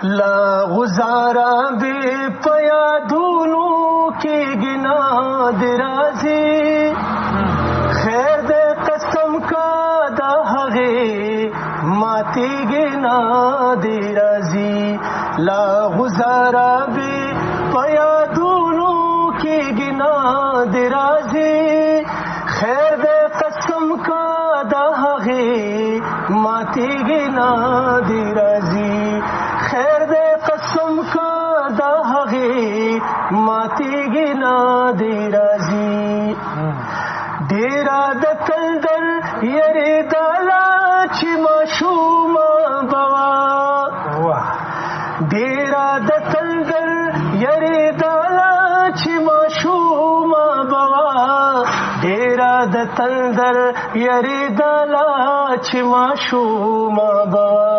لا غزارا بی پیادونو کی گنا درازی خیر دے قسم کا دا هغه ماتی گنا درازی لا غزارا بی پیادونو کی گنا درازی خیر دے قسم کا دا هغه ماتی گنا درازی خیر دے قسم کا دا هغه ماتی گنا درازی ډیرا د تندر یری دالا چې ماشوم بوا ډیرا د تندر یری دالا چې ماشوم بوا ډیرا د تندر یری دالا چې ماشوم بوا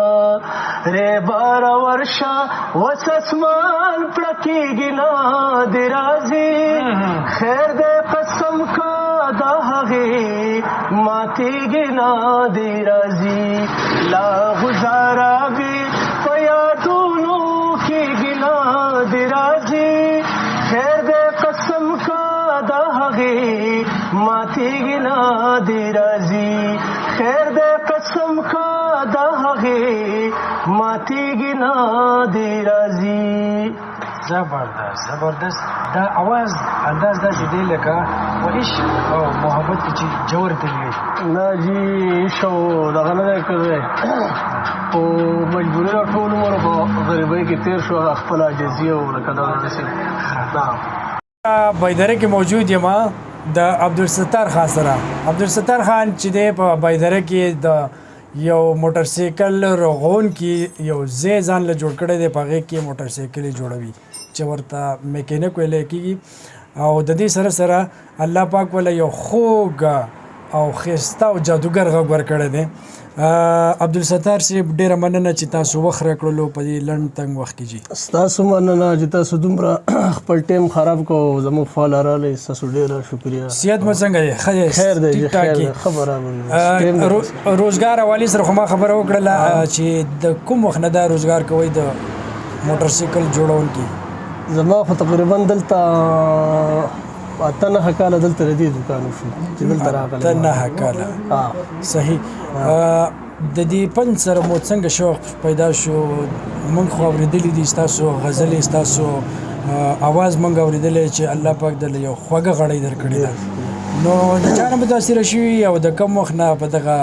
ری بار ورشا وسسمان پړکیږي نا درازي خیر دې قسم کا دا هغه ماتیږي نا درازي لا گزارا بي پیادونو کېږي نا درازي خیر دې قسم کا دا هغه ماتیږي نا درازي خیر دې قسم کا دا هغه ماتیږي نا درازي زبردست دا आवाज انداز دا چې دی لکه و عشق او محبت چې جوړ دی نه جی شو دغه نه کوي او مجبوري را ټول عمر په غریبۍ کې تیر شو خپل عاجزي او لکه دا نشي بایدره کې موجود یم د عبدالستار خان سره عبدالستار خان چې دی په بایدره کې د یو موټر سایکل رغون کې یو ځای ځان له جوړ کړی دی په هغې کې موټر سایکل جوړوي چې ورته میکینک ویلی کېږي او د دې سره سره الله پاک وله یو خوږ او ښایسته او جادوګر غږ ورکړی دی عبدالستار صاحب ډېره مننه چې تاسو وخت راکړلو په دې لنډ تنګ وخت کې جي ستاسو مننه چې تاسو دومره خپل ټیم خراب کو زموږ فال راغلی ستاسو ډېره شکریه صحت مو څنګه دی خیر دی ښه برابر روزګار حوالې سره خو ما خبره وکړله چې د کوم وخت نه دا روزګار کوئ د موټر سایکل جوړونکي زما خو تقریبا دلته 8 کاله دلته د دې دوکان شو چې دلته راغلی 8 کاله صحیح د دې پن سره مو څنګه شوق پیدا شو موږ خو اورېدلي دي ستاسو غزلې ستاسو اواز موږ اورېدلی چې الله پاک دله یو خوږه غړۍ درکړې ده نو د چا نه متاثره شوي او د کم وخت نه په دغه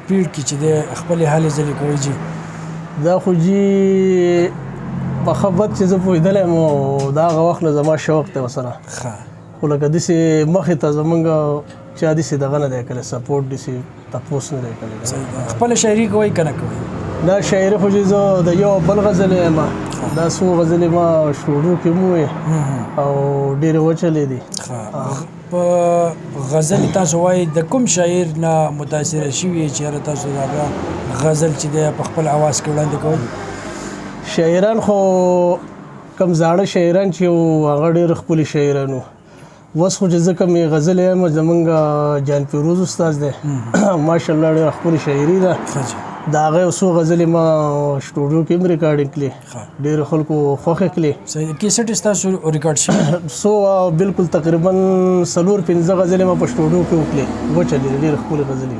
پیړ کې چې دی خپلې هلې ځلې کوئ جي دا خو جي په خبت چې زه پوهېدلی یم د هغه وخت نه زما شوق دی ورسره خو لکه داسې مخې ته زمونږ چا داسې دغه نه دی کړی سپورټ داسې تپوس نه دی کړی خپله شاعري کوئ که نه کوئ دا شاعري خو چې زه د یو بل غزلې یم دا څو غزلې ما شروع کې مو او ډېرې وچلې دي په غزل تاسو وایي د کوم شاعر نه متاثره شوي چې هره تاسو د هغه غزل چې دی په خپل اواز کې وړاندې کوئ شاعران خو کم زاړه شاعران چې هغه ډېر ښکلي شاعران وو اوس خو چې زه کومې غزلې یم زمونږ جان پیروز استاد دی ماشاءالله ډېره ښکلې شاعري ده د هغه یو څو غزلې ما سټوډیو کې هم ریکارډینګ کړې ډېرو خلکو خوښې کړې کیسټ ستاسو ریکارډ شوي څو بالکل تقریبا 4-5 غزلې ما په سټوډیو کې وکړې وچلې ډېرې ښکلې غزلې